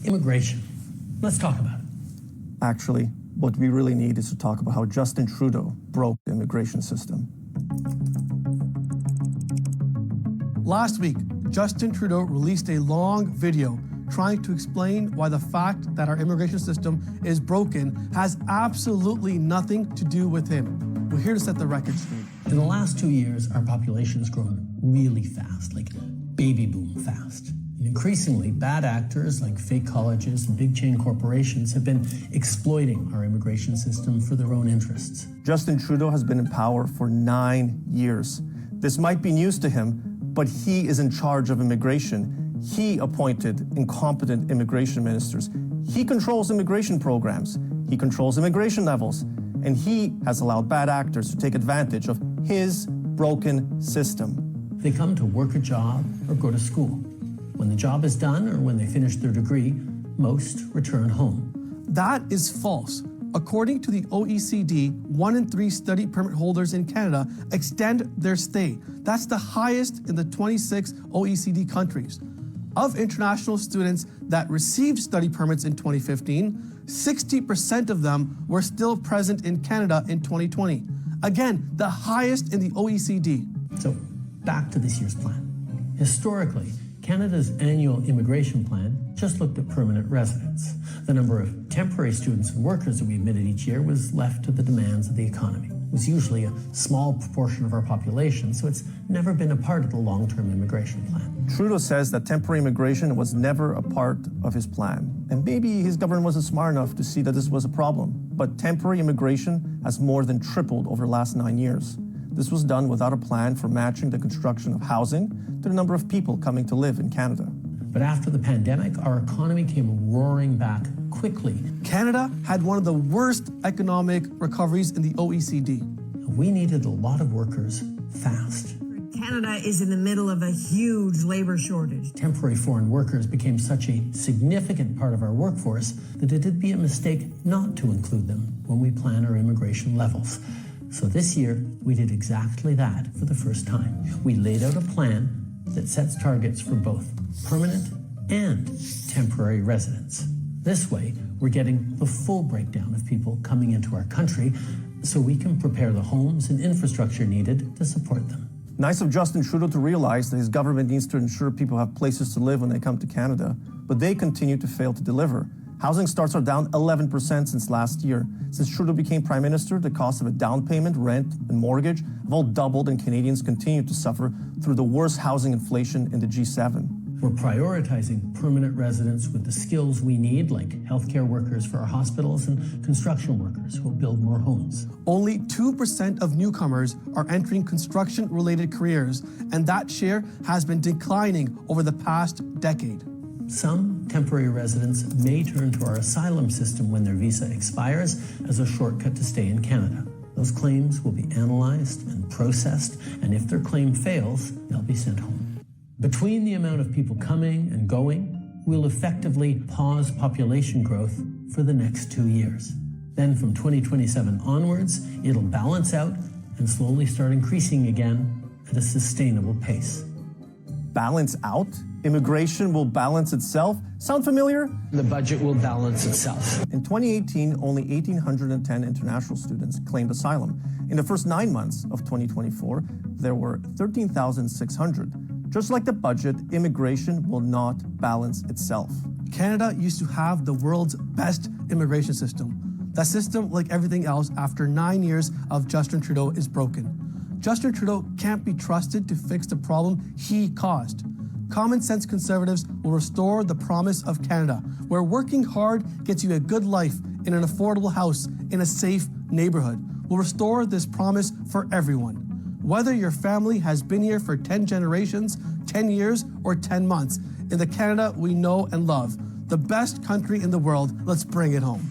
Immigration. Let's talk about it. Actually, what we really need is to talk about how Justin Trudeau broke the immigration system. Last week, Justin Trudeau released a long video trying to explain why the fact that our immigration system is broken has absolutely nothing to do with him. We're here to set the record straight. In the last 2 years, our population has grown really fast, like baby boom fast. And increasingly, bad actors like fake colleges and big chain corporations have been exploiting our immigration system for their own interests. Justin Trudeau has been in power for 9 years. This might be news to him, but he is in charge of immigration. He appointed incompetent immigration ministers. He controls immigration programs. He controls immigration levels. And he has allowed bad actors to take advantage of his broken system. They come to work a job or go to school. When the job is done or when they finish their degree, most return home. That is false. According to the OECD, 1 in 3 study permit holders in Canada extend their stay. That's the highest in the 26 OECD countries. Of international students that received study permits in 2015, 60% of them were still present in Canada in 2020. Again, the highest in the OECD. So back to this year's plan. Historically, Canada's annual immigration plan just looked at permanent residents. The number of temporary students and workers that we admitted each year was left to the demands of the economy. It was usually a small proportion of our population, so it's never been a part of the long-term immigration plan. Trudeau says that temporary immigration was never a part of his plan. And maybe his government wasn't smart enough to see that this was a problem. But temporary immigration has more than tripled over the last 9 years. This was done without a plan for matching the construction of housing to the number of people coming to live in Canada. But after the pandemic, our economy came roaring back quickly. Canada had one of the worst economic recoveries in the OECD. We needed a lot of workers fast. Canada is in the middle of a huge labor shortage. Temporary foreign workers became such a significant part of our workforce that it'd be a mistake not to include them when we plan our immigration levels. So this year, we did exactly that for the first time. We laid out a plan that sets targets for both permanent and temporary residents. This way, we're getting the full breakdown of people coming into our country so we can prepare the homes and infrastructure needed to support them. Nice of Justin Trudeau to realize that his government needs to ensure people have places to live when they come to Canada, but they continue to fail to deliver. Housing starts are down 11% since last year. Since Trudeau became Prime Minister, the cost of a down payment, rent, and mortgage have all doubled, and Canadians continue to suffer through the worst housing inflation in the G7. We're prioritizing permanent residents with the skills we need, like healthcare workers for our hospitals and construction workers who will build more homes. Only 2% of newcomers are entering construction-related careers, and that share has been declining over the past decade. Some temporary residents may turn to our asylum system when their visa expires as a shortcut to stay in Canada. Those claims will be analyzed and processed, and if their claim fails, they'll be sent home. Between the amount of people coming and going, we'll effectively pause population growth for the next 2 years. Then from 2027 onwards, it'll balance out and slowly start increasing again at a sustainable pace. Balance out? Immigration will balance itself? Sound familiar? The budget will balance itself. In 2018, only 1,810 international students claimed asylum. In the first 9 months of 2024, there were 13,600. Just like the budget, immigration will not balance itself. Canada used to have the world's best immigration system. That system, like everything else, after 9 years of Justin Trudeau, is broken. Justin Trudeau can't be trusted to fix the problem he caused. Common sense Conservatives will restore the promise of Canada, where working hard gets you a good life in an affordable house in a safe neighborhood. We'll restore this promise for everyone. Whether your family has been here for 10 generations, 10 years, or 10 months, in the Canada we know and love, the best country in the world, let's bring it home.